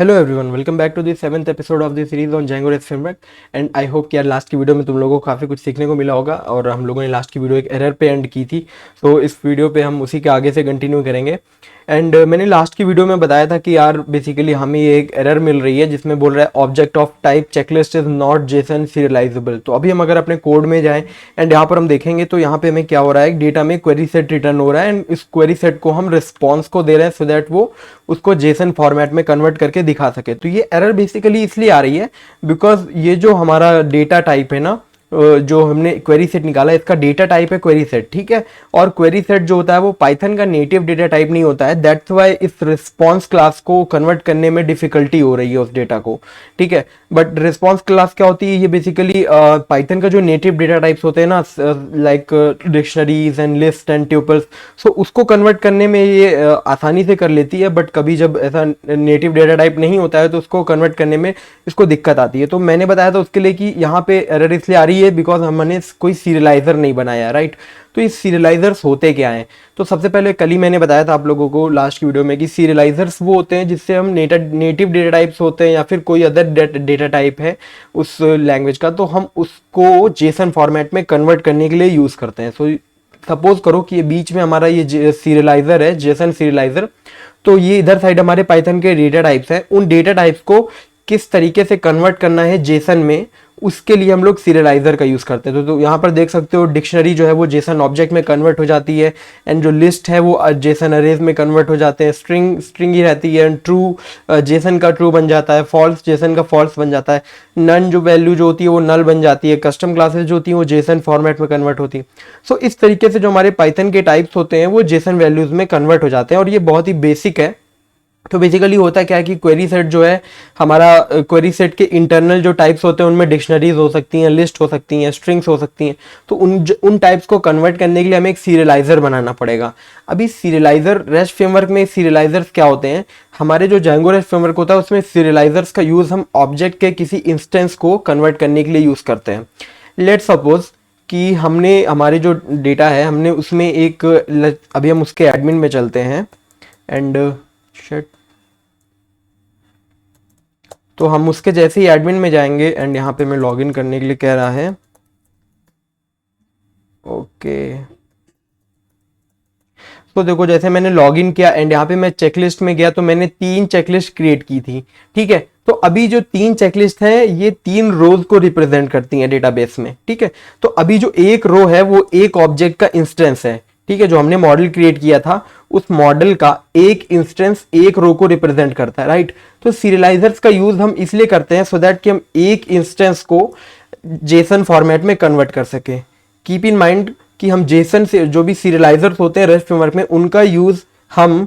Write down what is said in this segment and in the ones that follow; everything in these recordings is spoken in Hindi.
Hello everyone, welcome back to the 7th episode of the series on Django REST framework. And I hope कि यार लास्ट की वीडियो में तुम लोगों को काफ़ी कुछ सीखने को मिला होगा और हम लोगों ने लास्ट की वीडियो एक एरर पे एंड की थी। तो इस वीडियो पे हम उसी के आगे से कंटिन्यू करेंगे। एंड मैंने लास्ट की वीडियो में बताया था कि यार बेसिकली हमें ये एक एरर मिल रही है जिसमें बोल रहा है object of type checklist is not Jason serialisable. तो अभी हम अगर अपने कोड में जाएं एंड यहाँ पर हम देखेंगे तो यहाँ पे हमें क्या हो रहा है, डेटा में क्वेरी सेट रिटर्न हो रहा है एंड इस क्वेरी सेट को हम रिस्पॉन्स को दे रहे हैं सो दैट वो उसको जेसन फॉर्मेट में कन्वर्ट करके दिखा सके। तो ये एरर बेसिकली इसलिए आ रही है बिकॉज ये जो हमारा डेटा टाइप है ना, जो हमने क्वेरी सेट निकाला इसका डेटा टाइप है क्वेरी सेट, ठीक है। और क्वेरी सेट जो होता है वो पाइथन का नेटिव डेटा टाइप नहीं होता है। दैट्स वाई इस रिस्पॉन्स क्लास को कन्वर्ट करने में डिफिकल्टी हो रही है उस डेटा को, ठीक है। बट रिस्पॉन्स क्लास क्या होती है, ये बेसिकली पाइथन का जो नेटिव डेटा टाइप्स होते हैं ना, like dictionaries and list and tuples, so उसको कन्वर्ट करने में ये आसानी से कर लेती है। बट कभी जब ऐसा नेटिव डेटा टाइप नहीं होता है तो उसको कन्वर्ट करने में इसको दिक्कत आती है। तो मैंने बताया था उसके लिए कि यहाँ पे एरर इसलिए आ रही है बिकॉज हमने कोई सीरियलाइजर नहीं बनाया, राइट। तो ये सीरियलाइजर्स होते क्या हैं? तो सबसे पहले कल ही मैंने बताया था आप लोगों को लास्ट की वीडियो में कि सीरियलाइजर्स वो होते हैं जिससे हम नेटिव डेटा टाइप्स होते हैं या फिर कोई अदर डेटा टाइप है उस लैंग्वेज का, तो हम उसको जेसन फॉर्मेट में कन्वर्ट करने के लिए यूज़ करते हैं। सो सपोज करो कि ये बीच में हमारा ये सीरियलाइजर है, जेसन सीरियलाइजर। तो ये इधर साइड हमारे पाइथन के डेटा टाइप्स हैं। उन डेटा टाइप्स को किस तरीके से कन्वर्ट करना है जेसन में, उसके लिए हम लोग सीरियलाइजर का यूज़ करते हैं। तो यहाँ पर देख सकते हो डिक्शनरी जो है वो जेसन ऑब्जेक्ट में कन्वर्ट हो जाती है एंड जो लिस्ट है वो जेसन अरेज में कन्वर्ट हो जाते हैं। स्ट्रिंग ही रहती है एंड ट्रू जेसन का ट्रू बन जाता है, फॉल्स जेसन का फॉल्स बन जाता है, नन जो वैल्यू जो होती है वो नल बन जाती है, कस्टम क्लासेस जो होती हैं वो जेसन फॉर्मेट में कन्वर्ट होती है। सो इस तरीके से जो हमारे पाइथन के टाइप्स होते हैं वो जेसन वैल्यूज़ में कन्वर्ट हो जाते हैं और ये बहुत ही बेसिक है। तो बेसिकली होता क्या है कि क्वेरी सेट जो है हमारा, क्वेरी सेट के इंटरनल जो टाइप्स होते हैं उनमें डिक्शनरीज हो सकती हैं, लिस्ट हो सकती हैं, स्ट्रिंग्स हो सकती हैं। तो उन टाइप्स को कन्वर्ट करने के लिए हमें एक सीरियलाइजर बनाना पड़ेगा। अभी सीरियलाइजर रेस्ट फ्रेमवर्क में सीरियलाइजर्स क्या होते हैं, हमारे जो Django रेस्ट फ्रेमवर्क होता है उसमें सीरियलाइजर्स का यूज़ हम ऑब्जेक्ट के किसी इंस्टेंस को कन्वर्ट करने के लिए यूज़ करते हैं। लेट्स सपोज कि हमने हमारे जो डेटा है हमने उसमें एक, अभी हम उसके एडमिन में चलते हैं एंड शिट, तो हम उसके जैसे ही एडमिन में जाएंगे एंड यहाँ पे मैं लॉगिन करने के लिए कह रहा है, ओके। तो देखो जैसे मैंने लॉगिन किया एंड यहाँ पे मैं चेकलिस्ट में गया तो मैंने 3 चेकलिस्ट क्रिएट की थी, ठीक है। तो अभी जो 3 चेकलिस्ट हैं ये 3 रोज को रिप्रेजेंट करती हैं डेटाबेस में, ठीक है। तो अभी जो एक रो है वो एक ऑब्जेक्ट का इंस्टेंस है, ठीक है। जो हमने मॉडल क्रिएट किया था उस मॉडल का एक इंस्टेंस एक रो को रिप्रेजेंट करता है, राइट। तो सीरियलाइजर्स का यूज हम इसलिए करते हैं सो दैट कि हम एक इंस्टेंस को जेसन फॉर्मेट में कन्वर्ट कर सके। कीप इन माइंड कि हम जेसन से जो भी सीरियलाइजर्स होते हैं रेस्ट फ्रेमवर्क में उनका यूज हम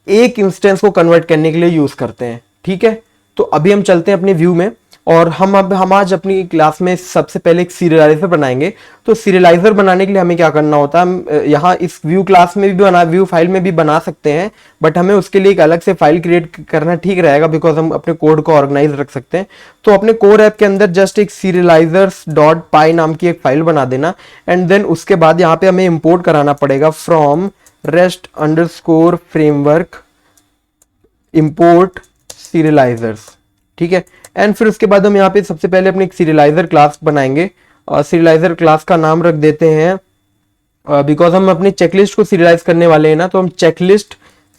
एक इंस्टेंस को कन्वर्ट करने के लिए यूज करते हैं, ठीक है। तो अभी हम चलते हैं अपने व्यू में और हम आज अपनी क्लास में सबसे पहले एक सीरियलाइजर बनाएंगे। तो सीरियलाइजर बनाने के लिए हमें क्या करना होता है, हम यहाँ इस व्यू क्लास में भी व्यू फाइल में भी बना सकते हैं, बट हमें उसके लिए एक अलग से फाइल क्रिएट करना ठीक रहेगा बिकॉज हम अपने कोड को ऑर्गेनाइज रख सकते हैं। तो अपने कोर ऐप के अंदर जस्ट एक serializers.py नाम की एक फाइल बना देना एंड देन उसके बाद यहाँ पे हमें इंपोर्ट कराना पड़ेगा फ्रॉम rest_framework import serializers, ठीक है। एंड फिर उसके बाद हम यहाँ पे सबसे पहले अपने एक सीरियलाइजर क्लास बनाएंगे और सीरियलाइजर क्लास का नाम रख देते हैं, बिकॉज हम अपनी चेकलिस्ट को सीरियलाइज करने वाले हैं ना, तो हम चेकलिस्ट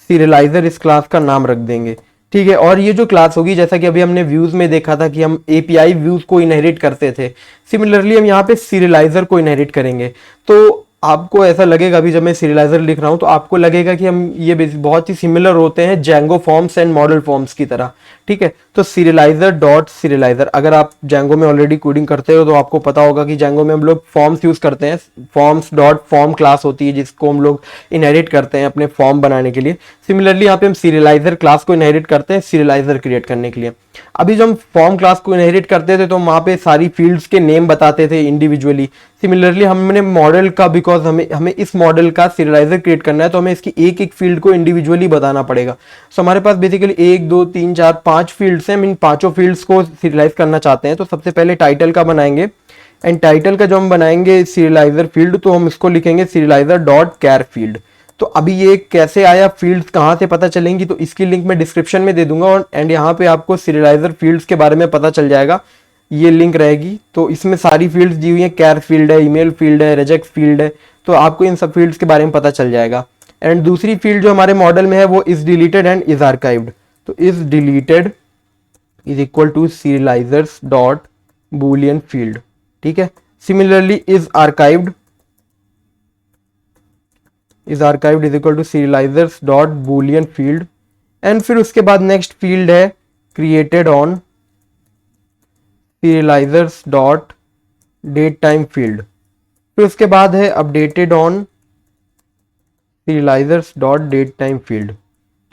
सीरियलाइजर इस क्लास का नाम रख देंगे, ठीक है। और ये जो क्लास होगी, जैसा कि अभी हमने व्यूज में देखा था कि हम एपीआई व्यूज को इनहेरिट करते थे, सिमिलरली हम यहाँ पे सीरियलाइजर को इनहेरिट करेंगे। तो आपको ऐसा लगेगा, अभी जब मैं सीरियलाइजर लिख रहा हूं तो आपको लगेगा कि हम ये बहुत ही सिमिलर होते हैं Django forms and model forms की तरह, ठीक है। तो सीरियलाइजर, अगर आप Django में ऑलरेडी कोडिंग करते हो तो आपको पता होगा कि Django में हम लोग फॉर्म्स यूज करते हैं। फॉर्म्स.form क्लास होती है जिसको हम लोग इनहेरिट करते हैं अपने फॉर्म बनाने के लिए। सिमिलरली यहाँ पे हम सीरियलाइजर क्लास को इनहेरिट करते हैं सीरियलाइजर क्रिएट करने के लिए। अभी जब हम फॉर्म क्लास को इनहेरिट करते थे तो वहाँ पे सारी फील्ड्स के नेम बताते थे इंडिविजुअली। सिमिलरली हमने मॉडल का, बिकॉज हमें इस मॉडल का सीरियलाइजर क्रिएट करना है तो हमें इसकी एक एक फील्ड को इंडिविजुअली बताना पड़ेगा। सो हमारे पास बेसिकली 1 2 3 4 5 फील्ड्स हैं, हम इन 5 फील्ड्स को सीरियलाइज करना चाहते हैं। तो सबसे पहले टाइटल का बनाएंगे एंड टाइटल का जो हम बनाएंगे सीरियलाइजर फील्ड, तो हम इसको लिखेंगे serializer.char फील्ड। तो अभी ये कैसे आया, फील्ड्स कहाँ से पता चलेंगी, तो इसकी लिंक मैं डिस्क्रिप्शन में दे दूंगा और एंड यहाँ पे आपको सीरियलाइजर फील्ड्स के बारे में पता चल जाएगा, ये लिंक रहेगी। तो इसमें सारी फील्ड्स दी हुई हैं, कैर फील्ड है, ईमेल फील्ड है, रिजेक्ट फील्ड है, तो आपको इन सब फील्ड्स के बारे में पता चल जाएगा। एंड दूसरी फील्ड जो हमारे मॉडल में है वो is deleted and is archived. तो is deleted is equal to serializers dot boolean field, ठीक है। Similarly is archived is equal to serializers dot boolean field. And फिर उसके बाद नेक्स्ट फील्ड है created on serializers dot date time field. फिर उसके बाद है updated on serializers dot date time field,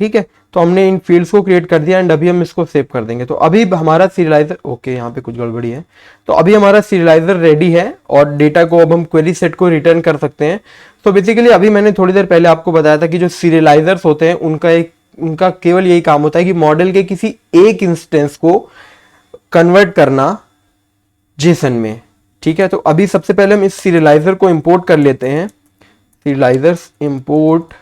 ठीक है। तो हमने इन फील्ड्स को क्रिएट कर दिया एंड अभी हम इसको सेव कर देंगे। तो अभी हमारा सीरियलाइजर, ओके यहाँ पे कुछ गड़बड़ी है, तो अभी हमारा सीरियलाइजर रेडी है और डेटा को अब हम क्वेरी सेट को रिटर्न कर सकते हैं। तो बेसिकली अभी मैंने थोड़ी देर पहले आपको बताया था कि जो सीरियलाइजर्स होते हैं उनका केवल यही काम होता है कि मॉडल के किसी एक इंस्टेंस को कन्वर्ट करना जेसन में, ठीक है। तो अभी सबसे पहले हम इस सीरियलाइजर को इंपोर्ट कर लेते हैं, सीरियलाइजर्स इंपोर्ट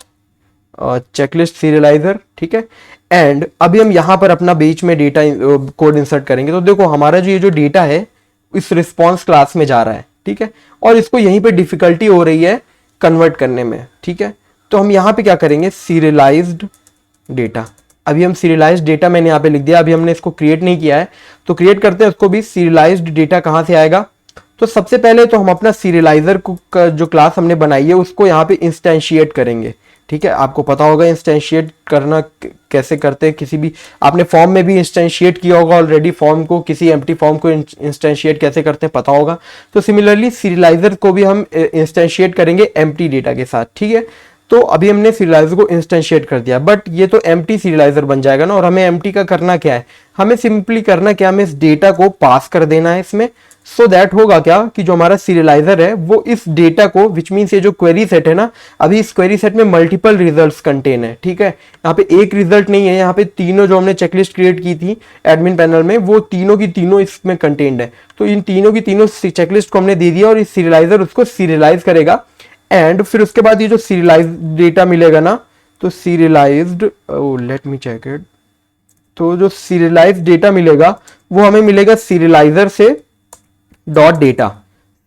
चेकलिस्ट सीरियलाइजर, ठीक है। एंड अभी हम यहाँ पर अपना बीच में डेटा कोड इंसर्ट करेंगे। तो देखो हमारा जो ये जो डेटा है इस रिस्पॉन्स क्लास में जा रहा है, ठीक है, और इसको यहीं पे डिफिकल्टी हो रही है कन्वर्ट करने में, ठीक है। तो हम यहाँ पे क्या करेंगे, सीरियलाइज्ड डेटा। अभी हम सीरियलाइज्ड डेटा मैंने यहाँ पे लिख दिया, अभी हमने इसको क्रिएट नहीं किया है, तो क्रिएट करते हैं उसको भी। सीरियलाइज्ड डेटा कहाँ से आएगा, तो सबसे पहले तो हम अपना सीरियलाइजर को जो क्लास हमने बनाई है उसको यहाँ पे इंस्टेंशिएट करेंगे, ठीक है। आपको पता होगा इंस्टेंशिएट करना कैसे करते हैं, किसी भी आपने फॉर्म में भी इंस्टेंशिएट किया होगा ऑलरेडी, फॉर्म को, किसी एम्प्टी फॉर्म को इंस्टेंशिएट कैसे करते हैं पता होगा। तो सिमिलरली सीरियलाइजर को भी हम इंस्टेंशिएट करेंगे एम्प्टी डेटा के साथ, ठीक है। तो अभी हमने सीरियलाइजर को इंस्टेंशिएट कर दिया, बट ये तो एम्प्टी सीरियलाइजर बन जाएगा ना, और हमें एम्प्टी का करना क्या है, हमें सिंपली करना क्या, हमें इस डेटा को पास कर देना है इसमें। सो दैट होगा क्या कि जो हमारा सीरियलाइजर है वो इस डेटा को, विच मीन्स ये जो क्वेरी सेट है ना, अभी इस क्वेरी सेट में मल्टीपल रिजल्ट्स कंटेन है, ठीक है। यहाँ पे एक रिजल्ट नहीं है, यहाँ पे तीनों जो हमने चेकलिस्ट क्रिएट की थी एडमिन पैनल में वो तीनों की तीनों इसमें कंटेन्ड है। तो इन तीनों की तीनों चेकलिस्ट को हमने दे दिया और इस सीरियलाइजर उसको सीरियलाइज करेगा। एंड फिर उसके बाद ये जो सीरियलाइज डेटा मिलेगा ना, तो serialized, let me check it, तो जो सीरियलाइज डेटा मिलेगा वो हमें मिलेगा सीरियलाइजर से डॉट डेटा।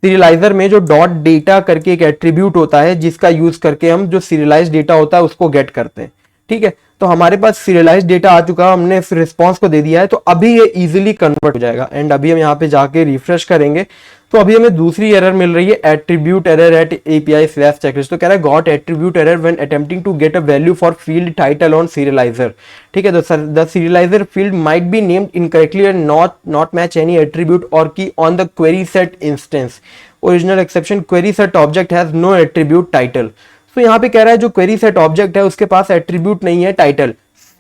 सीरियलाइजर में जो डॉट डेटा करके एक एट्रीब्यूट होता है जिसका यूज करके हम जो सीरियलाइज डेटा होता है उसको गेट करते हैं, ठीक है। तो हमारे पास सीरियलाइज डेटा आ चुका, हमने इस रिस्पॉन्स को दे दिया है, तो अभी ये इजीली कन्वर्ट हो जाएगा। एंड अभी हम यहाँ पे जाके रिफ्रेश करेंगे तो अभी हमें दूसरी एरर मिल रही है, attribute error at API slash checklist. तो कह रहा है got attribute error when attempting to get a value for field title on serializer, ठीक है। तो the serializer field might be named incorrectly and not match any attribute or key on the query set instance. Original exception, query set object has no attribute title. तो यहाँ पे कह रहा है जो क्वेरी सेट ऑब्जेक्ट है उसके पास एट्रीब्यूट नहीं है टाइटल।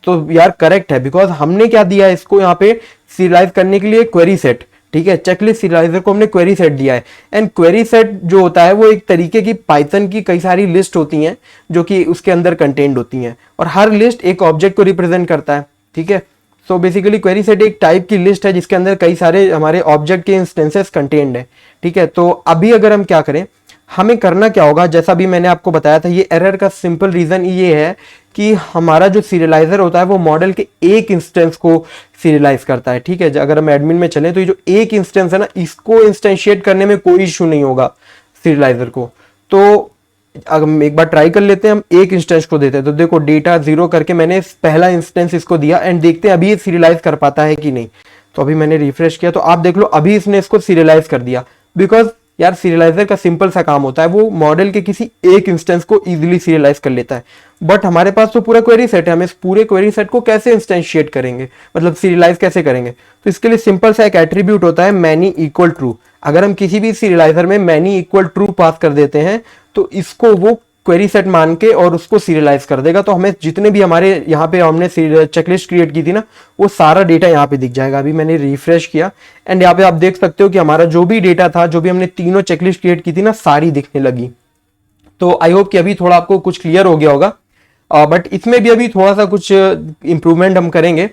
तो यार करेक्ट है, बिकॉज हमने क्या दिया है इसको यहाँ पे सीरियलाइज करने के लिए क्वेरी सेट, ठीक है। चेकलिस्ट सीरियलाइजर को हमने क्वेरी सेट दिया है। एंड क्वेरी सेट जो होता है वो एक तरीके की पाइथन की कई सारी लिस्ट होती हैं जो कि उसके अंदर कंटेन्ड होती हैं, और हर लिस्ट एक ऑब्जेक्ट को रिप्रेजेंट करता है, ठीक है। सो बेसिकली क्वेरी सेट एक टाइप की लिस्ट है जिसके अंदर कई सारे हमारे ऑब्जेक्ट के इंस्टेंसेस कंटेन्ड है, ठीक है। तो अभी अगर हम क्या करें, हमें करना क्या होगा, जैसा भी मैंने आपको बताया था, ये एरर का सिंपल रीजन ये है कि हमारा जो सीरियलाइजर होता है वो मॉडल के एक इंस्टेंस को सीरियलाइज करता है, ठीक है। अगर हम एडमिन में चलें तो ये जो एक इंस्टेंस है ना, इसको इंस्टेंशिएट करने में कोई इशू नहीं होगा सीरियलाइजर को। तो अगर एक बार ट्राई कर लेते हैं, हम एक इंस्टेंस को देते हैं, तो देखो डेटा 0 करके मैंने पहला इंस्टेंस इसको दिया एंड देखते हैं अभी ये सीरियलाइज कर पाता है कि नहीं। तो अभी मैंने रिफ्रेश किया तो आप देख लो अभी इसने इसको सीरियलाइज कर दिया, बिकॉज यार सीरियलाइजर का सिंपल सा काम होता है, वो मॉडल के किसी एक इंस्टेंस को इजीली सीरियलाइज कर लेता है। बट हमारे पास तो पूरा क्वेरी सेट है, हम इस पूरे क्वेरी सेट को कैसे इंस्टेंशिएट करेंगे, मतलब सीरियलाइज कैसे करेंगे। तो इसके लिए सिंपल सा एक एट्रीब्यूट होता है मैनी इक्वल ट्रू। अगर हम किसी भी सीरियलाइजर में मैनी इक्वल ट्रू पास कर देते हैं तो इसको वो क्वेरी सेट मान के और उसको सीरियलाइज कर देगा। तो हमें जितने भी हमारे यहाँ पे हमने चेकलिस्ट क्रिएट की थी ना, वो सारा डेटा यहाँ पे दिख जाएगा। अभी मैंने रिफ्रेश किया एंड यहाँ पे आप देख सकते हो कि हमारा जो भी डेटा था, जो भी हमने तीनों चेकलिस्ट क्रिएट की थी ना, सारी दिखने लगी। तो आई होप कि अभी थोड़ा आपको कुछ क्लियर हो गया होगा, बट इसमें भी अभी थोड़ा सा कुछ इंप्रूवमेंट हम करेंगे।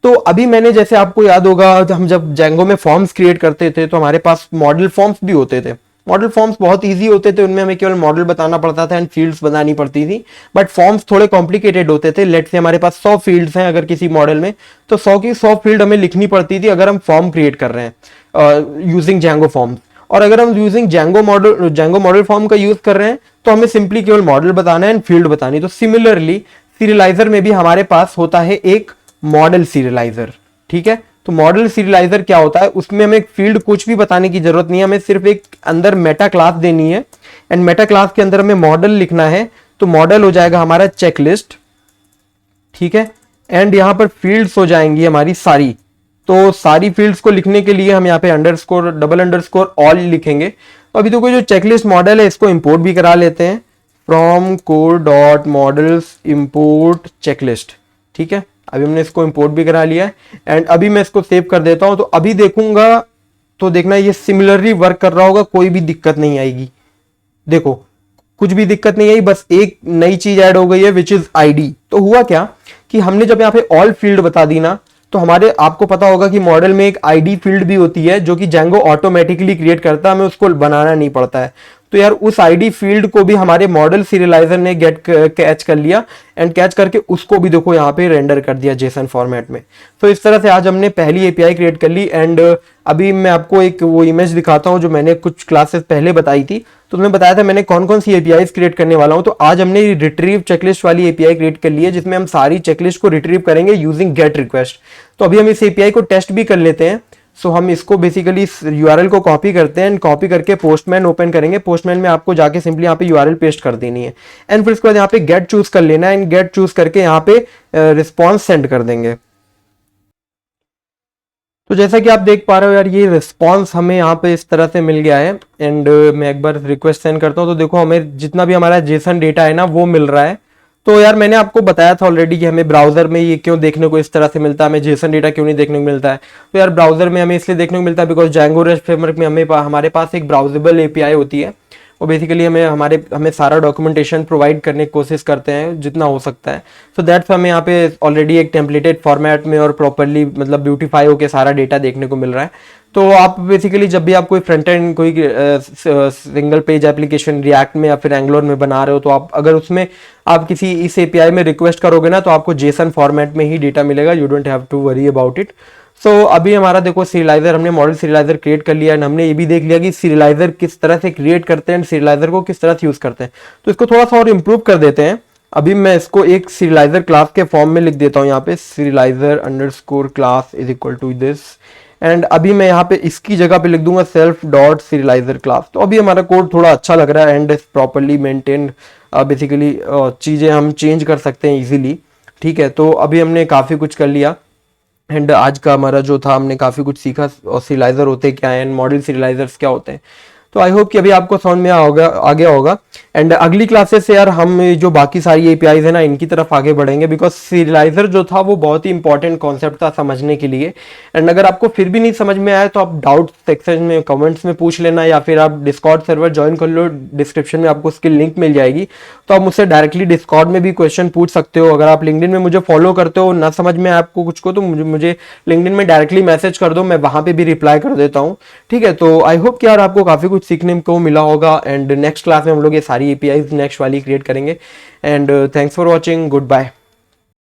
तो अभी मैंने, जैसे आपको याद होगा, हम जब जेंगो में फॉर्म्स क्रिएट करते थे तो हमारे पास मॉडल फॉर्म्स भी होते थे, मॉडल फॉर्म्स बहुत इजी होते थे, उनमें हमें केवल मॉडल बताना पड़ता था एंड फील्ड्स बनानी पड़ती थी। बट फॉर्म्स थोड़े कॉम्प्लिकेटेड होते थे। लेट से हमारे पास 100 फील्ड्स हैं अगर किसी मॉडल में, तो 100 की 100 फील्ड हमें लिखनी पड़ती थी अगर हम फॉर्म क्रिएट कर रहे हैं यूजिंग जैंगो फॉर्म्स। और अगर हम यूजिंग जैंगो मॉडल फॉर्म का यूज कर रहे हैं तो हमें सिंपली केवल मॉडल बताना है एंड फील्ड बतानी। तो सिमिलरली सीरियलाइजर में भी हमारे पास होता है एक मॉडल सीरियलाइजर, ठीक है। तो मॉडल सीरियलाइजर क्या होता है, उसमें हमें फील्ड कुछ भी बताने की जरूरत नहीं है, हमें सिर्फ एक अंदर मेटा क्लास देनी है एंड मेटा क्लास के अंदर हमें मॉडल लिखना है। तो मॉडल हो जाएगा हमारा चेकलिस्ट, ठीक है। एंड यहां पर फील्ड्स हो जाएंगी हमारी सारी। तो सारी फील्ड्स को लिखने के लिए हम यहाँ पे अंडरस्कोर डबल अंडरस्कोर ऑल लिखेंगे। तो अभी तो कोई जो चेकलिस्ट मॉडल है इसको इंपोर्ट भी करा लेते हैं, from core dot models import checklist, ठीक है। अभी हमने इसको इंपोर्ट भी करा लिया है एंड अभी मैं इसको सेव कर देता हूं। तो अभी देखूंगा तो देखना ये सिमिलरली वर्क कर रहा होगा, कोई भी दिक्कत नहीं आएगी। देखो कुछ भी दिक्कत नहीं आई, बस एक नई चीज ऐड हो गई है विच इज आईडी। तो हुआ क्या कि हमने जब यहाँ पे ऑल फील्ड बता दी ना, तो हमारे आपको पता होगा कि मॉडल में एक आईडी फील्ड भी होती है जो कि जैंगो ऑटोमेटिकली क्रिएट करता है, हमें उसको बनाना नहीं पड़ता है। तो यार उस आईडी फील्ड को भी हमारे मॉडल सीरियलाइजर ने कैच कर लिया एंड कैच करके उसको भी देखो यहाँ पे रेंडर कर दिया जेसन फॉर्मेट में। तो इस तरह से आज हमने पहली एपीआई क्रिएट कर ली एंड अभी मैं आपको एक वो इमेज दिखाता हूँ जो मैंने कुछ क्लासेस पहले बताई थी। तो तुम्हें बताया था मैंने कौन कौन सी एपीआई क्रिएट करने वाला हूँ। तो आज हमने रिट्रीव चेकलिस्ट वाली एपीआई क्रिएट कर ली है जिसमें हम सारी चेकलिस्ट को रिट्रीव करेंगे यूजिंग गेट रिक्वेस्ट। तो अभी हम इस एपीआई को टेस्ट भी कर लेते हैं। सो हम इसको बेसिकली इस यूआरएल को कॉपी करते हैं एंड कॉपी करके पोस्टमैन ओपन करेंगे। पोस्टमैन में आपको जाके सिंपली यहाँ पे यूआरएल पेस्ट कर देनी है एंड फिर उसके बाद यहाँ पे गेट चूज कर लेना है एंड गेट चूज करके यहाँ पे रिस्पॉन्स सेंड कर देंगे। तो जैसा कि आप देख पा रहे हो यार ये रिस्पॉन्स हमें यहाँ पे इस तरह से मिल गया है एंड मैं एक बार रिक्वेस्ट सेंड करता हूँ। तो देखो हमें जितना भी हमारा जेसन डेटा है ना वो मिल रहा है। तो यार मैंने आपको बताया था ऑलरेडी कि हमें ब्राउजर में ये क्यों देखने को इस तरह से मिलता है, हमें जेसन डेटा क्यों नहीं देखने को मिलता है। तो यार ब्राउजर में हमें इसलिए देखने को मिलता है बिकॉज जैंगो रेस्ट फ्रेमवर्क में हमारे पास एक ब्राउजेबल एपीआई होती है। वो बेसिकली हमें सारा डॉक्यूमेंटेशन प्रोवाइड करने की कोशिश करते हैं जितना हो सकता है। सो दैट्स हमें यहाँ पे ऑलरेडी एक टेम्पलेटेड फॉर्मेट में और प्रॉपरली मतलब ब्यूटीफाई होकर सारा डेटा देखने को मिल रहा है। तो आप बेसिकली जब भी आप कोई फ्रंट एंड कोई सिंगल पेज एप्लीकेशन रिएक्ट में या फिर एंगुलर में बना रहे हो तो आप अगर उसमें आप किसी इस एपीआई में रिक्वेस्ट करोगे ना तो आपको जेसन फॉर्मेट में ही डेटा मिलेगा। You don't have to worry about it. So अभी हमारा देखो सीरियलाइजर हमने मॉडल सीरियलाइजर क्रिएट कर लिया एंड हमने ये भी देख लिया कि सीरियलाइजर किस तरह से क्रिएट करते हैं, सीरियलाइजर को किस तरह से यूज करते हैं। तो इसको थोड़ा सा और इम्प्रूव कर देते हैं। अभी मैं इसको एक सीरियलाइजर क्लास के फॉर्म में लिख देता हूँ यहाँ पे serializer underscore class is equal to this and अभी मैं यहाँ पे इसकी जगह पे लिख दूंगा सेल्फ डॉट सीरियलाइजर क्लास। तो अभी हमारा कोड थोड़ा अच्छा लग रहा है एंड प्रॉपरली मेंटेन्ड। बेसिकली चीज़ें हम चेंज कर सकते हैं इजीली, ठीक है। तो अभी हमने काफ़ी कुछ कर लिया एंड आज का हमारा जो था हमने काफ़ी कुछ सीखा और सीरियलाइजर होते क्या हैं, मॉडल सीरियलाइजर्स क्या होते हैं। तो आई होप कि अभी आपको समझ में आ गया होगा एंड अगली क्लासेस से यार हम जो बाकी सारी एपीआईज है ना इनकी तरफ आगे बढ़ेंगे बिकॉज सीरियलाइजर जो था वो बहुत ही इंपॉर्टेंट कॉन्सेप्ट था समझने के लिए। एंड अगर आपको फिर भी नहीं समझ में आया तो आप डाउट सेक्शन में कमेंट्स में पूछ लेना या फिर आप डिस्कॉर्ड सर्वर ज्वाइन कर लो, डिस्क्रिप्शन में आपको उसकी लिंक मिल जाएगी। तो आप मुझसे डायरेक्टली डिस्कॉर्ड में भी क्वेश्चन पूछ सकते हो। अगर आप लिंक्डइन में मुझे फॉलो करते हो ना समझ में आपको कुछ को तो मुझे लिंक्डइन में डायरेक्टली मैसेज कर दो, मैं वहां पे भी रिप्लाई कर देता हूँ, ठीक है। तो आई होप कि यार आपको काफ़ी कुछ सीखने को मिला होगा एंड नेक्स्ट क्लास में हम लोग ये सारी एपीआईज नेक्स्ट वाली क्रिएट करेंगे and thanks for watching, good bye.